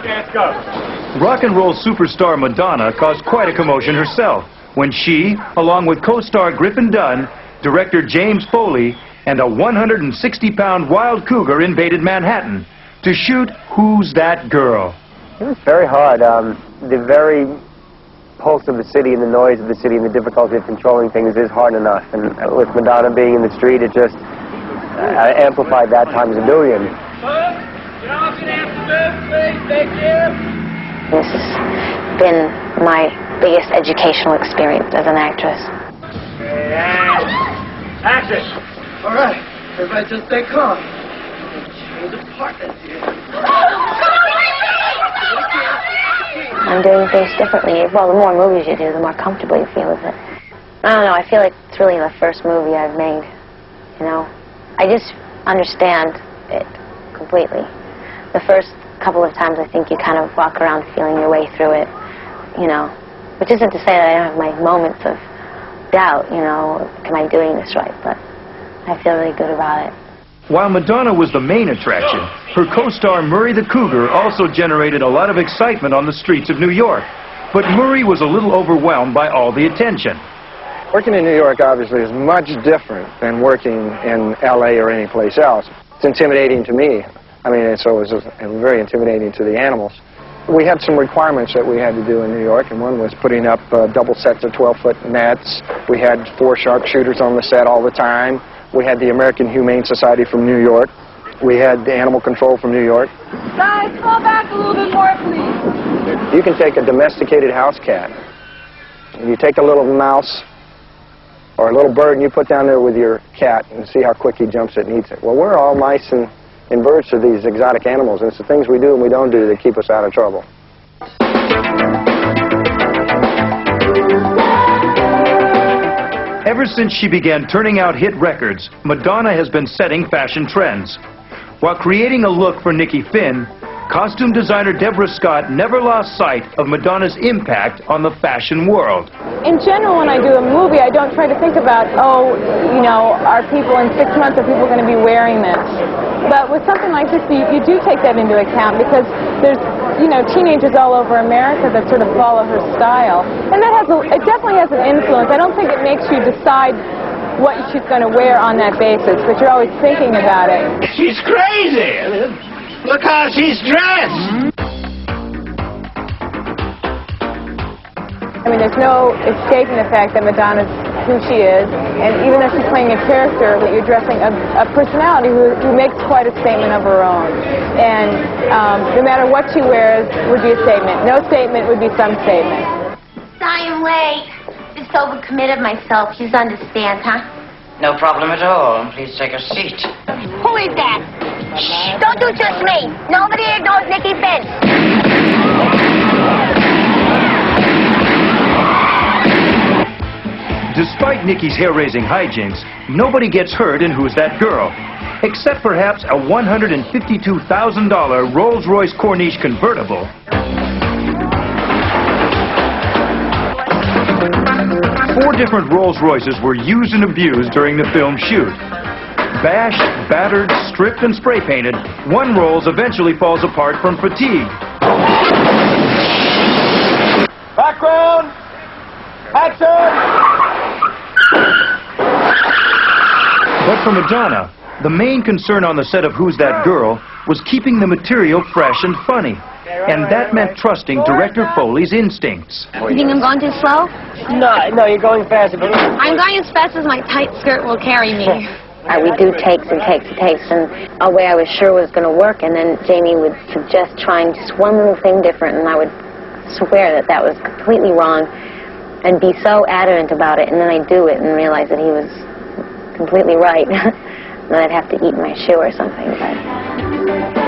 Let's go. Rock and roll superstar Madonna caused quite a commotion herself when she, along with co-star Griffin Dunn, director James Foley, and a 160-pound wild cougar invaded Manhattan to shoot Who's That Girl? It was very hard. The very pulse of the city and the noise of the city and the difficulty of controlling things is hard enough. And with Madonna being in the street, it just amplified that times a billion. This has been my biggest educational experience as an actress. Action! All right, everybody just stay calm. Change of partners here. I'm doing things differently. Well, the more movies you do, the more comfortable you feel with it. I don't know, I feel like it's really the first movie I've made, you know. I just understand it completely. The first couple of times I think you kind of walk around feeling your way through it, you know. Which isn't to say that I don't have my moments of doubt, you know, am I doing this right? But I feel really good about it. While Madonna was the main attraction, her co-star Murray the Cougar also generated a lot of excitement on the streets of New York. But Murray was a little overwhelmed by all the attention. Working in New York, obviously, is much different than working in L.A. or any place else. It's intimidating to me. I mean, so it was very intimidating to the animals. We had some requirements that we had to do in New York, and one was putting up double sets of 12-foot nets. We had 4 sharpshooters on the set all the time. We had the American Humane Society from New York. We had the Animal Control from New York. Guys, fall back a little bit more, please. You can take a domesticated house cat, and you take a little mouse or a little bird, and you put down there with your cat and see how quick he jumps it and eats it. Well, we're all mice and birds are these exotic animals, and it's the things we do and we don't do that keep us out of trouble. Ever since she began turning out hit records, Madonna has been setting fashion trends. While creating a look for Nikki Finn, costume designer Deborah Scott never lost sight of Madonna's impact on the fashion world. In general, when I do a movie, I don't try to think about, oh, you know, are people in 6 months, are people going to be wearing this? But with something like this, you do take that into account because there's, you know, teenagers all over America that sort of follow her style. And that it definitely has an influence. I don't think it makes you decide what she's going to wear on that basis, but you're always thinking about it. She's crazy! Look how she's dressed! I mean, there's no escaping the fact that Madonna's who she is, and even though she's playing a character, that you're dressing a personality who makes quite a statement of her own. And no matter what she wears would be a statement. No statement would be some statement. I am late. Just overcommitted myself. You understand, huh? No problem at all. Please take a seat. Who is that? Shh, don't do just me. Nobody here knows Nikki Finn. Despite Nikki's hair-raising hijinks, nobody gets hurt in Who's That Girl? Except perhaps a $152,000 Rolls-Royce Corniche convertible. 4 different Rolls-Royces were used and abused during the film shoot. Bashed, battered, stripped, and spray-painted, one Rolls eventually falls apart from fatigue. Background! Action! But for Madonna, the main concern on the set of Who's That Girl was keeping the material fresh and funny. And that meant trusting director Foley's instincts. You think I'm going too slow? No, you're going fast. I'm going as fast as my tight skirt will carry me. We do takes and takes and takes, and a way I was sure was going to work, and then Jamie would suggest trying just one little thing different, and I would swear that that was completely wrong, and be so adamant about it, and then I'd do it and realize that he was completely right. And then I'd have to eat my shoe or something. But